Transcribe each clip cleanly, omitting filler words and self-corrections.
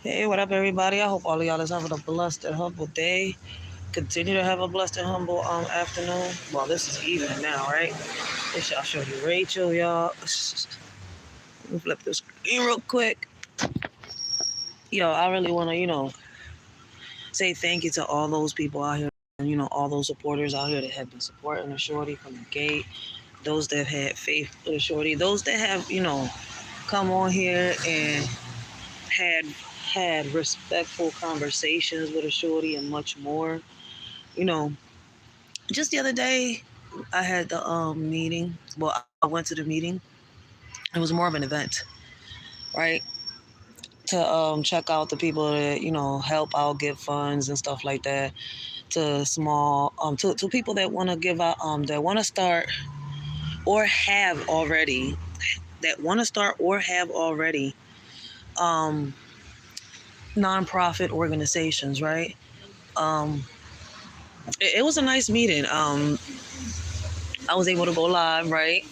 Hey, what up, everybody? I hope all of y'all is having a blessed and humble day. Continue to have a blessed and humble afternoon. Well, this is evening now, right? This y'all show you Rachel, y'all. Let me flip this screen real quick. Yo, I really want to, say thank you to all those people out here, and all those supporters out here that have been supporting the shorty from the gate. Those that had faith with the shorty. Those that have, come on here and had had respectful conversations with a shorty and much more. You know, just the other day, I had the meeting. Well, I went to the meeting. It was more of an event, right? To check out the people that help out, give funds and stuff like that to small to people that want to give out that want to start or have already um nonprofit organizations, right? Um, it was a nice meeting. I was able to go live, right?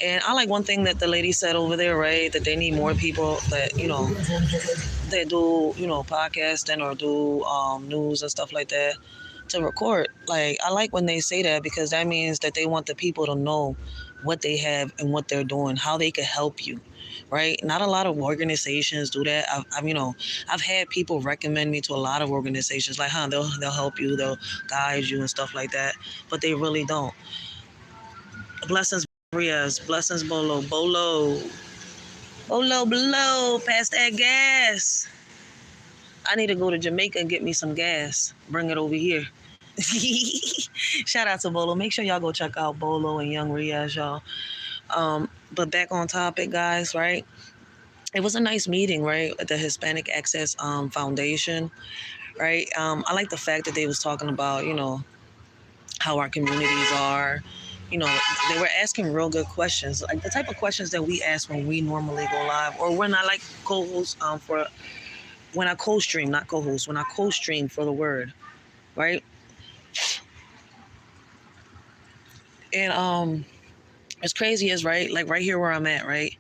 And I like one thing that the lady said over there, right? That they need more people that, that do, podcasting or do news and stuff like that to record. Like, I like when they say that because that means that they want the people to know what they have and what they're doing, how they could help you, right? Not a lot of organizations do that. I've had people recommend me to a lot of organizations, like, they'll help you, they'll guide you and stuff like that, but they really don't. Blessings, Riaz. Blessings, Bolo. Pass that gas. I need to go to Jamaica and get me some gas. Bring it over here. Shout out to Bolo. Make sure y'all go check out Bolo and Young Riaz, y'all. But back on topic, guys, right? It was a nice meeting, right? At the Hispanic Access Foundation, right? I like the fact that they was talking about, how our communities are. They were asking real good questions, like the type of questions that we ask when we normally go live, or when I like co-host for when I co-stream, not co-host, when I co-stream for the word, right? And as crazy as right, like right here where I'm at, right?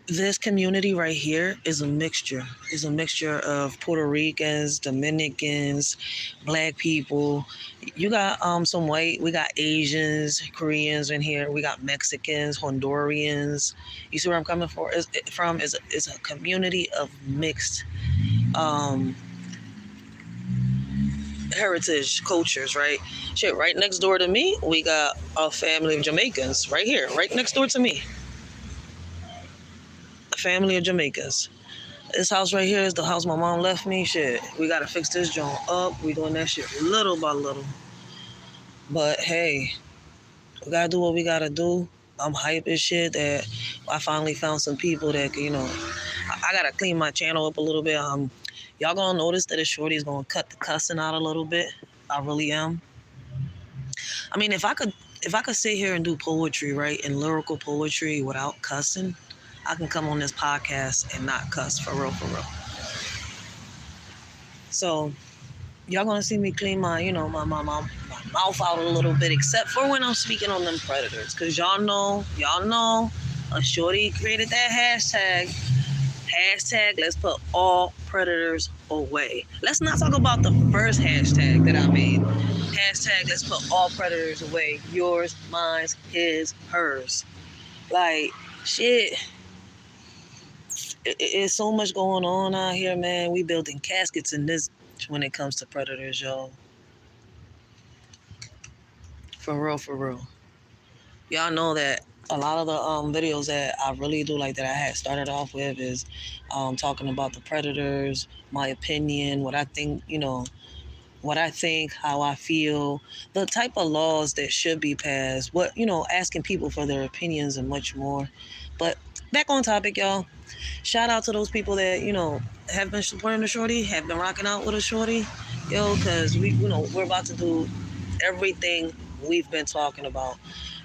This community right here is a mixture. Is a mixture of Puerto Ricans, Dominicans, Black people. You got some white. We got Asians, Koreans in here. We got Mexicans, Hondurans. You see where I'm coming from? Is a community of mixed um, heritage cultures, right? Shit, right next door to me, we got a family of Jamaicans right here, right next door to me. A family of Jamaicans. This house right here is the house my mom left me. Shit, we gotta fix this joint up. We doing that shit little by little. But hey, we gotta do what we gotta do. I'm hype as shit that I finally found some people that can, I gotta clean my channel up a little bit. Y'all gonna notice that the shorty's gonna cut the cussing out a little bit. I really am. I mean, if I could sit here and do poetry, right, and lyrical poetry without cussing, I can come on this podcast and not cuss for real, for real. So y'all gonna see me clean my, my mouth out a little bit, except for when I'm speaking on them predators, cause y'all know, a shorty created that hashtag. Hashtag let's put all predators away. Let's not talk about the first hashtag that I made. Hashtag let's put all predators away. Yours, mine, his, hers. Like, shit. It's so much going on out here, man. We building caskets in this when it comes to predators, y'all. For real, for real. Y'all know that a lot of the videos that I really do like that I had started off with is talking about the predators, my opinion, what I think, what I think, how I feel, the type of laws that should be passed, asking people for their opinions and much more. But back on topic, y'all. Shout out to those people that, have been supporting the shorty, have been rocking out with a shorty, because we're about to do everything we've been talking about.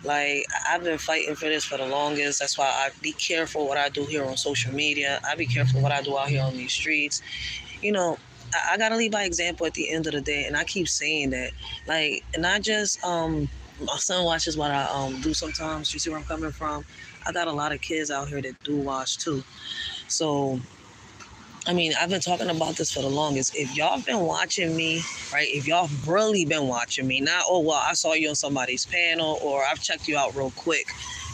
Like, I've been fighting for this for the longest. That's why I be careful what I do here on social media. I be careful what I do out here on these streets. I gotta lead by example at the end of the day, and I keep saying that. Like, not just my son watches what I do sometimes. You see where I'm coming from? I got a lot of kids out here that do watch too. So, I mean, I've been talking about this for the longest. If y'all been watching me, right? If y'all really been watching me, not, oh, well, I saw you on somebody's panel or I've checked you out real quick.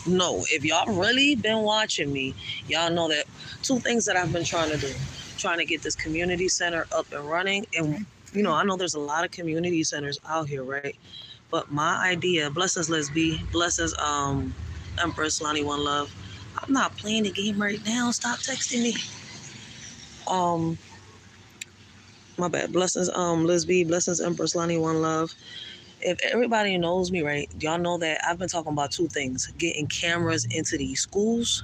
No, if y'all really been watching me, y'all know that two things that I've been trying to do. Trying to get this community center up and running. And, I know there's a lot of community centers out here, right? But my idea, blessings Lesby, blessings Empress Lonnie One Love. I'm not playing the game right now. Stop texting me. My bad. Blessings, Lisby, blessings, Empress Lonnie One Love. If everybody knows me, right, y'all know that I've been talking about two things: getting cameras into these schools,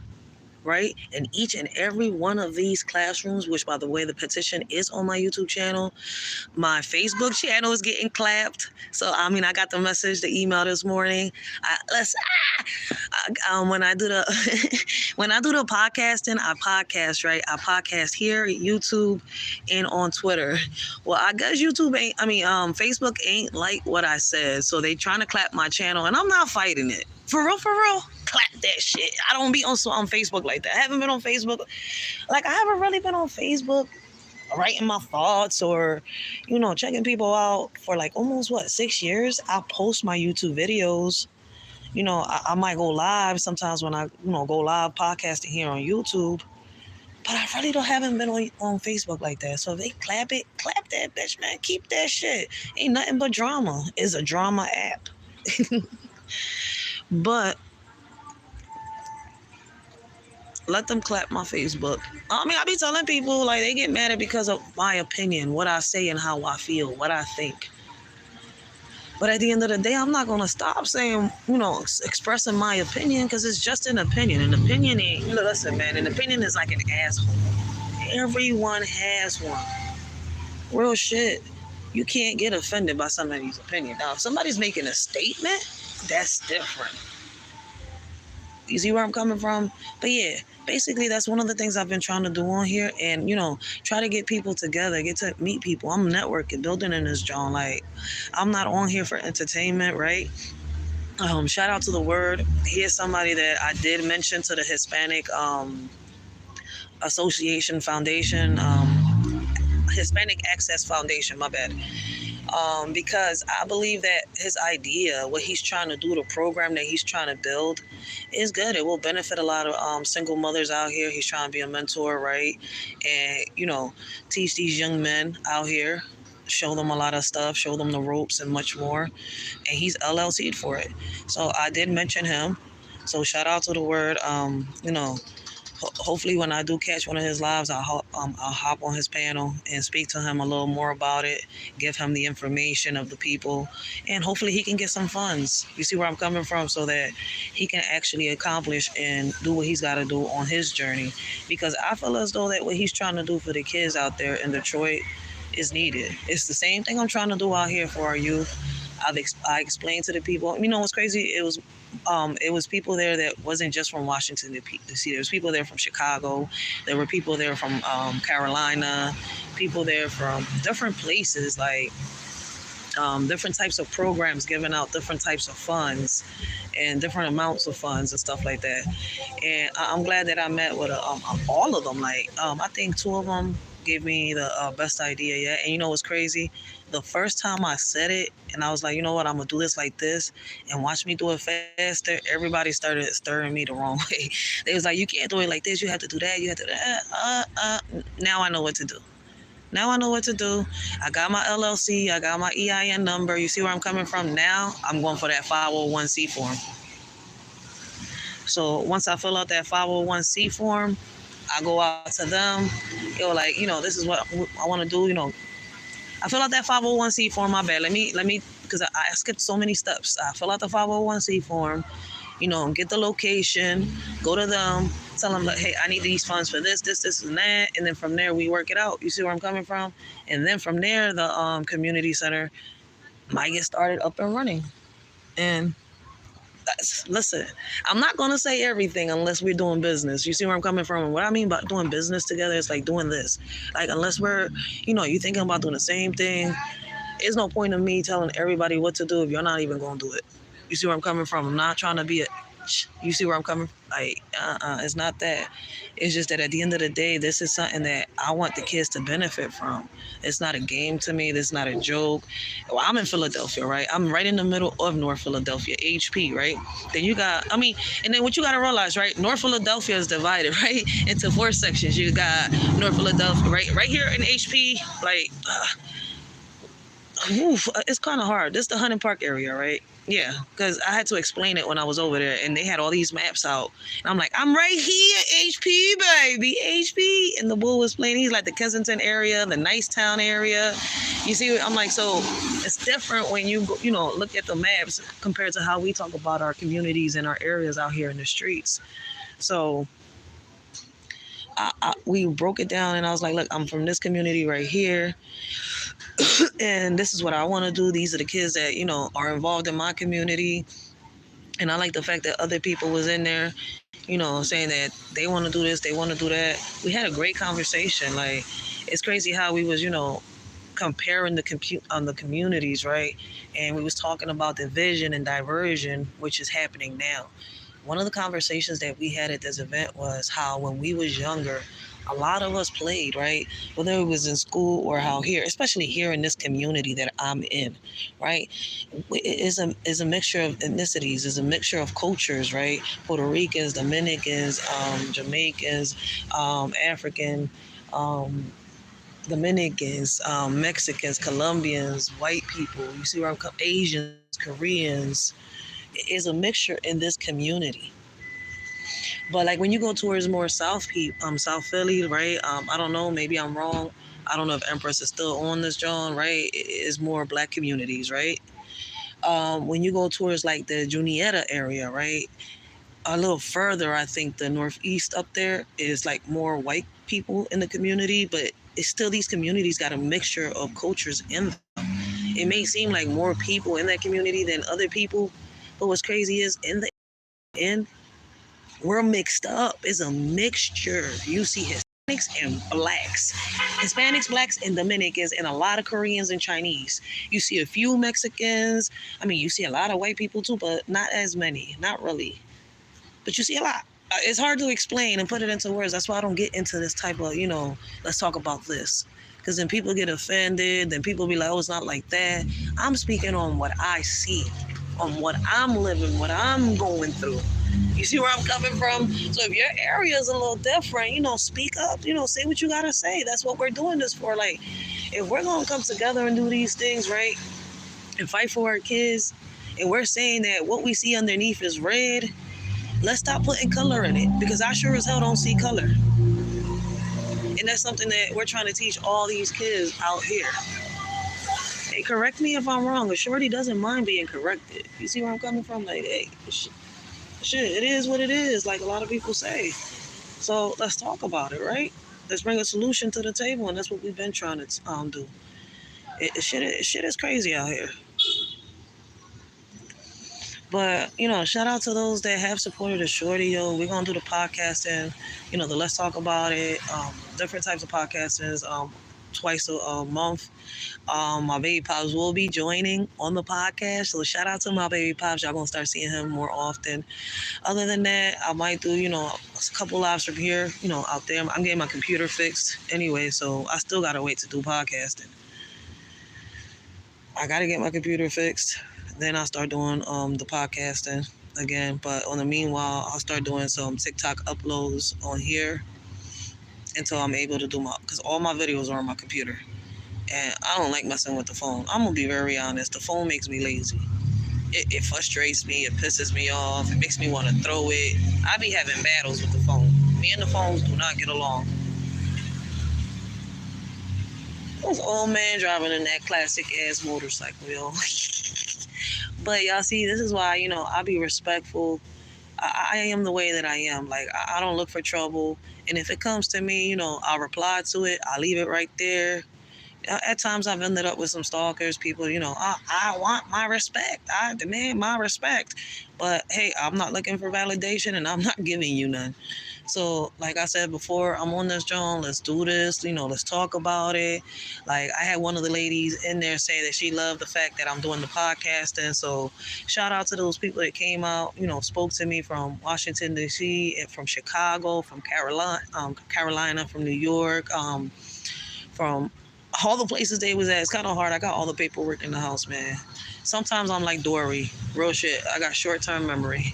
right? And each and every one of these classrooms, which by the way, the petition is on my YouTube channel. My Facebook channel is getting clapped. So I mean, I got the message, the email this morning. When I do the when I do the podcasting, I podcast, right? I podcast here, YouTube, and on Twitter. Well, I guess Facebook ain't like what I said, so they trying to clap my channel, and I'm not fighting it. For real, clap that shit. I don't be on Facebook like that. I haven't been on Facebook. Like, I haven't really been on Facebook writing my thoughts or, checking people out for like almost 6 years. I post my YouTube videos. I might go live sometimes when I, go live podcasting here on YouTube. But I really haven't been on Facebook like that. So if they clap that bitch, man. Keep that shit. Ain't nothing but drama. It's a drama app. But let them clap my Facebook. I mean, I be telling people, like, they get mad at because of my opinion, what I say and how I feel, what I think. But at the end of the day, I'm not going to stop saying, expressing my opinion, because it's just an opinion. An opinion ain't, listen, man, an opinion is like an asshole. Everyone has one. Real shit. You can't get offended by somebody's opinion. Now, if somebody's making a statement, that's different. You see where I'm coming from? But yeah, basically that's one of the things I've been trying to do on here, and try to get people together, get to meet people. I'm networking, building in this joint. Like, I'm not on here for entertainment, right? Shout out to the Word. Here's somebody that I did mention to the Hispanic Association Foundation, Hispanic Access Foundation, my bad. Because I believe that his idea, what he's trying to do, the program that he's trying to build, is good. It will benefit a lot of single mothers out here. He's trying to be a mentor, right? And, teach these young men out here, show them a lot of stuff, show them the ropes and much more. And he's LLC'd for it. So I did mention him. So shout out to the Word. Hopefully when I do catch one of his lives, I'll hop on his panel and speak to him a little more about it, give him the information of the people, and hopefully he can get some funds. You see where I'm coming from? So that he can actually accomplish and do what he's got to do on his journey. Because I feel as though that what he's trying to do for the kids out there in Detroit is needed. It's the same thing I'm trying to do out here for our youth. I explained to the people. What's crazy? It was people there that wasn't just from Washington D.C. There was people there from Chicago. There were people there from Carolina. People there from different places, like different types of programs, giving out different types of funds and different amounts of funds and stuff like that. And I'm glad that I met with all of them. Like, I think two of them gave me the best idea yet. And what's crazy? The first time I said it, and I was like, I'm going to do this like this, and watch me do it faster, everybody started stirring me the wrong way. They was like, you can't do it like this, you have to do that, you have to do that. Now I know what to do. I got my LLC, I got my EIN number. You see where I'm coming from? Now I'm going for that 501c form. So once I fill out that 501c form, I go out to them. This is what I want to do. I fill out that 501c form. My bad. Let me, because I skipped so many steps. I fill out the 501c form, get the location, go to them, tell them, like, hey, I need these funds for this, and that. And then from there, we work it out. You see where I'm coming from? And then from there, the community center might get started up and running. And listen, I'm not going to say everything unless we're doing business. You see where I'm coming from? And what I mean by doing business together is like doing this. Like, unless we're, you thinking about doing the same thing, there's no point in me telling everybody what to do if you're not even going to do it. You see where I'm coming from? I'm not trying to be You see where I'm coming from? Like, it's not that. It's just that at the end of the day, this is something that I want the kids to benefit from. It's not a game to me. This is not a joke. Well, I'm in Philadelphia, right? I'm right in the middle of North Philadelphia, HP, right? Then you got, and then what you got to realize, right? North Philadelphia is divided, right, into four sections. You got North Philadelphia, right here in HP, like, it's kind of hard. This is the Hunting Park area, right? Yeah, because I had to explain it when I was over there, and they had all these maps out. And I'm like, I'm right here, HP, baby, HP. And the bull was playing. He's like the Kensington area, the Nicetown area. You see, I'm like, so it's different when you go, look at the maps compared to how we talk about our communities and our areas out here in the streets. So we broke it down, and I was like, look, I'm from this community right here. And this is what I want to do. These are the kids that, are involved in my community. And I like the fact that other people was in there, saying that they want to do this, they want to do that. We had a great conversation. Like, it's crazy how we was, comparing the communities, right? And we was talking about division and diversion, which is happening now. One of the conversations that we had at this event was how when we was younger, a lot of us played, right? Whether it was in school or how here, especially here in this community that I'm in, right? Is a mixture of ethnicities, is a mixture of cultures, right? Puerto Ricans, Dominicans, Jamaicans, African, Dominicans, Mexicans, Colombians, white people. You see where I'm coming? Asians, Koreans. It is a mixture in this community. But like when you go towards more South Philly, right? I don't know, maybe I'm wrong. I don't know if Empress is still on this, John, right? It is more black communities, right? When you go towards like the Juniata area, right? A little further, I think the Northeast up there is like more white people in the community, but it's still these communities got a mixture of cultures in them. It may seem like more people in that community than other people, but what's crazy is in the end, we're mixed up. It's a mixture. You see Hispanics and blacks. Hispanics, blacks, and Dominicans, and a lot of Koreans and Chinese. You see a few Mexicans. You see a lot of white people too, but not as many. Not really. But you see a lot. It's hard to explain and put it into words. That's why I don't get into this type of, let's talk about this. Because then people get offended. Then people be like, oh, it's not like that. I'm speaking on what I see, on what I'm living, what I'm going through. You see where I'm coming from? So if your area is a little different, speak up, say what you got to say. That's what we're doing this for. Like, if we're going to come together and do these things, right, and fight for our kids, and we're saying that what we see underneath is red, let's stop putting color in it, because I sure as hell don't see color. And that's something that we're trying to teach all these kids out here. Hey, correct me if I'm wrong. A shorty doesn't mind being corrected. You see where I'm coming from? Like, hey, shit, it is what it is, like a lot of people say. So let's talk about it, right? Let's bring a solution to the table, and that's what we've been trying to do. Shit is crazy out here. But, shout out to those that have supported the shorty, yo. We're going to do the podcasting, the Let's Talk About It, different types of podcastings, twice a month. My baby pops will be joining on the podcast. So shout out to my baby pops. Y'all going to start seeing him more often. Other than that, I might do, a couple lives from here, out there. I'm getting my computer fixed anyway, so I still got to wait to do podcasting. I got to get my computer fixed. Then I'll start doing the podcasting again. But on the meanwhile, I'll start doing some TikTok uploads on here until I'm able to do because all my videos are on my computer. And I don't like messing with the phone. I'm going to be very honest. The phone makes me lazy. It frustrates me. It pisses me off. It makes me want to throw it. I be having battles with the phone. Me and the phones do not get along. This old man driving in that classic ass motorcycle, yo. But y'all see, this is why, I be respectful. I am the way that I am. Like, I don't look for trouble. And if it comes to me, I'll reply to it. I'll leave it right there. At times I've ended up with some stalkers, people, I want my respect. I demand my respect. But hey, I'm not looking for validation and I'm not giving you none. So, like I said before, I'm on this, John. Let's do this. Let's talk about it. Like, I had one of the ladies in there say that she loved the fact that I'm doing the podcasting. So, shout out to those people that came out, spoke to me from Washington, D.C., and from Chicago, from Carolina, from New York, from all the places they was at. It's kind of hard. I got all the paperwork in the house, man. Sometimes I'm like Dory. Real shit. I got short-term memory.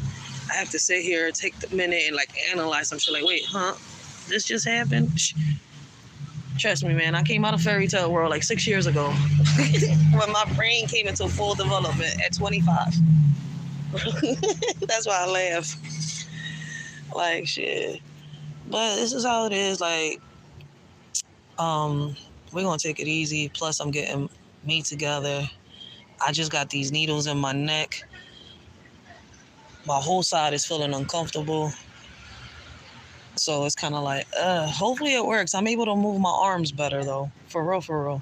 I have to sit here, take the minute, and like analyze some shit. Like, wait, huh? This just happened? Trust me, man. I came out of fairy tale world like 6 years ago when my brain came into full development at 25. That's why I laugh. Like, shit. But this is how it is. Like, we're gonna take it easy. Plus, I'm getting me together. I just got these needles in my neck. My whole side is feeling uncomfortable. So it's kind of like, hopefully it works. I'm able to move my arms better though. For real, for real.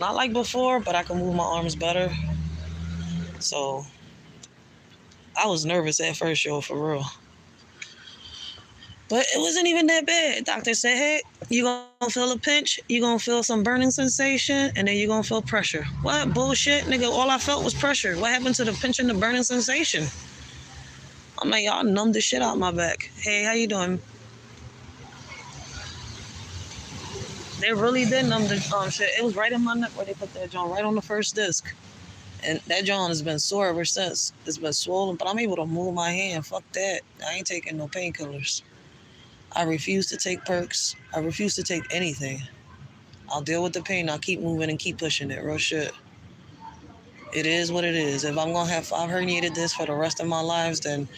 Not like before, but I can move my arms better. So I was nervous at first, yo, for real. But it wasn't even that bad. Doctor said, hey, you're going to feel a pinch, you're going to feel some burning sensation, and then you're going to feel pressure. What? Bullshit, nigga. All I felt was pressure. What happened to the pinch and the burning sensation? I'm like, y'all numbed the shit out my back. Hey, how you doing? They really did numb the shit. It was right in my neck where they put that joint, right on the first disc. And that joint has been sore ever since. It's been swollen, but I'm able to move my hand. Fuck that. I ain't taking no painkillers. I refuse to take perks. I refuse to take anything. I'll deal with the pain. I'll keep moving and keep pushing it. Real shit. It is what it is. If I'm going to have 5 herniated discs for the rest of my lives, then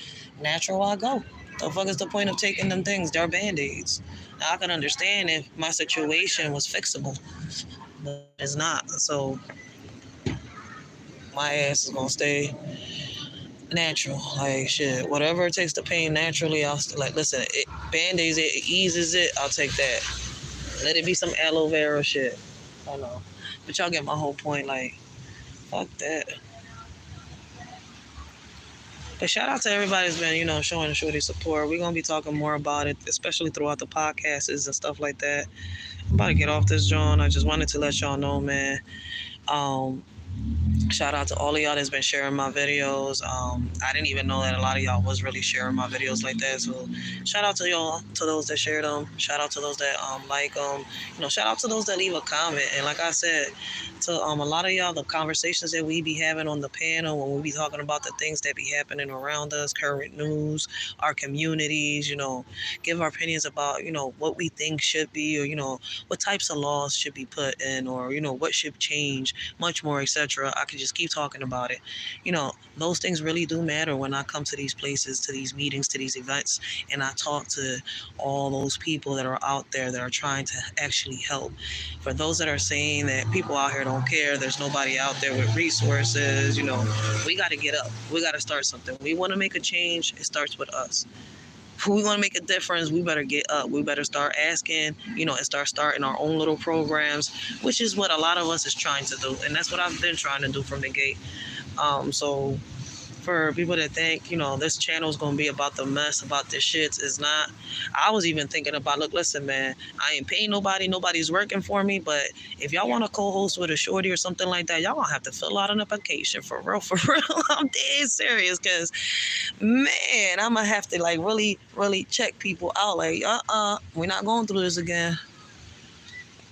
natural I go. The fuck is the point of taking them things? They're Band-Aids. Now, I can understand if my situation was fixable, but it's not. So my ass is going to stay natural. Like, shit, whatever it takes to pain naturally, I'll like, listen, Band-Aids, it eases it, I'll take that. Let it be some aloe vera shit. I know. But y'all get my whole point, like, fuck that. But shout out to everybody that's been, showing Shorty support. We're going to be talking more about it, especially throughout the podcasts and stuff like that. I'm about to get off this, John. I just wanted to let y'all know, man. Shout out to all of y'all that's been sharing my videos. I didn't even know that a lot of y'all was really sharing my videos like that. So shout out to y'all, to those that shared them. Shout out to those that like them. Shout out to those that leave a comment. And like I said, to a lot of y'all, the conversations that we be having on the panel when we be talking about the things that be happening around us, current news, our communities, give our opinions about, what we think should be, or, what types of laws should be put in, or, what should change, much more, etc. I could just keep talking about it. Those things really do matter when I come to these places, to these meetings, to these events, and I talk to all those people that are out there that are trying to actually help. For those that are saying that people out here don't care, there's nobody out there with resources, we got to get up. We got to start something. We want to make a change. It starts with us. If we want to make a difference, we better get up. We better start asking, and start starting our own little programs, which is what a lot of us is trying to do. And that's what I've been trying to do from the gate. So for people that think, this channel is going to be about the mess, about this shit, is not. I was even thinking about, look, listen, man, I ain't paying nobody. Nobody's working for me. But if y'all want to co-host with a shorty or something like that, y'all going to have to fill out an application for real, for real. I'm dead serious because, man, I'm going to have to, like, really, really check people out. Like, we're not going through this again.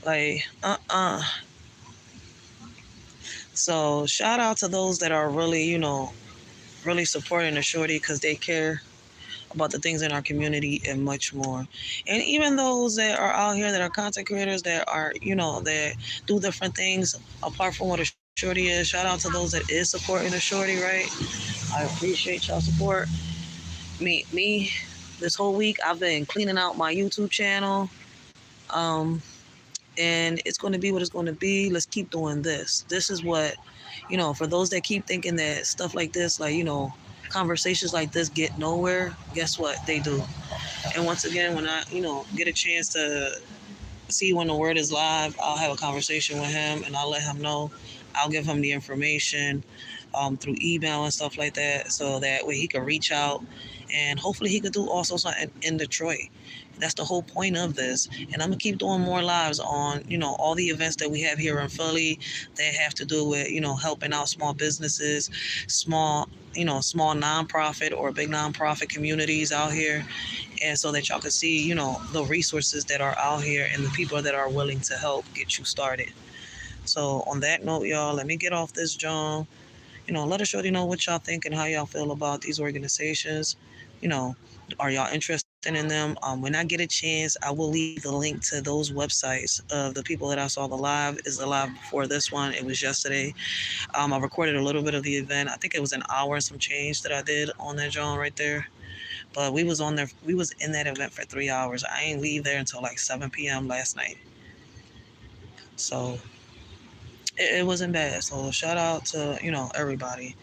Like, So shout out to those that are really, really supporting the shorty because they care about the things in our community and much more. And even those that are out here that are content creators that are, that do different things apart from what a shorty is. Shout out to those that is supporting the shorty, right? I appreciate y'all support. Me, this whole week I've been cleaning out my YouTube channel. And it's going to be what it's going to be. Let's keep doing this. This is what, for those that keep thinking that stuff like this, like, conversations like this get nowhere, guess what? They do. And once again, when I, get a chance to see when the word is live, I'll have a conversation with him and I'll let him know. I'll give him the information through email and stuff like that, so that way he could reach out and hopefully he could do also something in Detroit. That's the whole point of this. And I'm gonna keep doing more lives on, all the events that we have here in Philly that have to do with, helping out small businesses, small nonprofit or big nonprofit communities out here, and so that y'all can see, the resources that are out here and the people that are willing to help get you started. So on that note, y'all, let me get off this John. Let us shorty know what y'all think and how y'all feel about these organizations. You know, are y'all interested in them? When I get a chance, I will leave the link to those websites of the people that I saw the live. Is the live before this one? It was yesterday. I recorded a little bit of the event. I think it was an hour and some change that I did on that John right there. But we was on there. We was in that event for 3 hours. I ain't leave there until like 7 p.m. last night. So it wasn't bad. So shout out to everybody,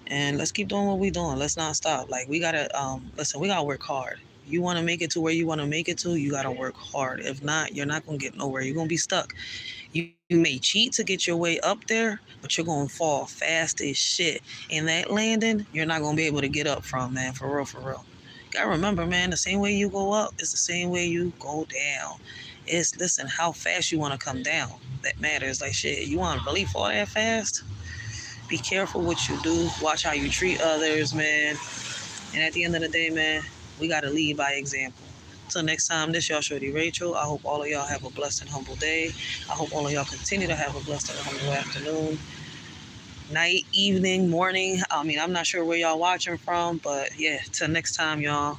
and let's keep doing what we doing. Let's not stop. Like we gotta listen. We gotta work hard. You want to make it to where you want to make it to, you gotta work hard. If not, you're not gonna get nowhere. You're gonna be stuck. You may cheat to get your way up there, but you're gonna fall fast as shit. And that landing, you're not gonna be able to get up from, man. For real, for real. Gotta remember, man, the same way you go up is the same way you go down. It's listen, how fast you want to come down that matters. Like shit, you want to really fall that fast? Be careful what you do. Watch how you treat others, man. And at the end of the day, man, we gotta lead by example. Till next time, this y'all shorty Rachel. I hope all of y'all have a blessed and humble day. I hope all of y'all continue to have a blessed and humble afternoon, night, evening, morning. I'm not sure where y'all watching from, but yeah, till next time, y'all.